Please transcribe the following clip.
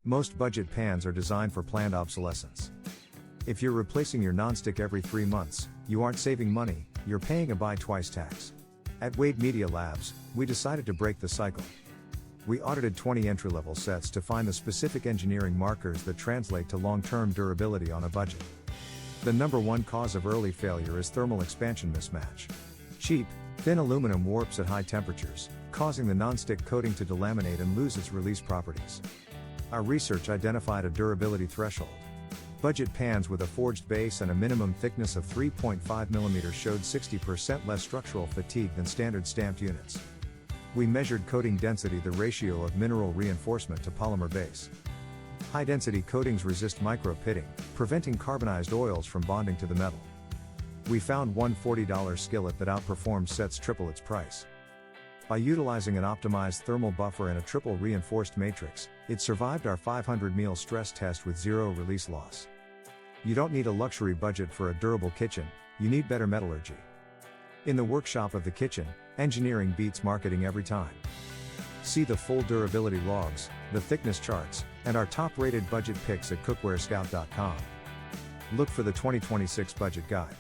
Most budget pans are designed for planned obsolescence. If you're replacing your nonstick every 3 months, you aren't saving money, you're paying a buy twice tax. At Wade Media Labs, we decided to break the cycle. We audited 20 entry-level sets to find the specific engineering markers that translate to long-term durability on a budget. The number one cause of early failure is thermal expansion mismatch. Cheap, thin aluminum warps at high temperatures, causing the nonstick coating to delaminate and lose its release properties. Our research identified a durability threshold. Budget pans with a forged base and a minimum thickness of 3.5 mm showed 60% less structural fatigue than standard stamped units. We measured coating density, the ratio of mineral reinforcement to polymer base. High-density coatings resist micro-pitting, preventing carbonized oils from bonding to the metal. We found one $40 skillet that outperformed sets triple its price. By utilizing an optimized thermal buffer and a triple reinforced matrix, it survived our 500 mL stress test with zero release loss. You don't need a luxury budget for a durable kitchen, you need better metallurgy. In the workshop of the kitchen, engineering beats marketing every time. See the full durability logs, the thickness charts, and our top-rated budget picks at cookwarescout.com. Look for the 2026 budget guide.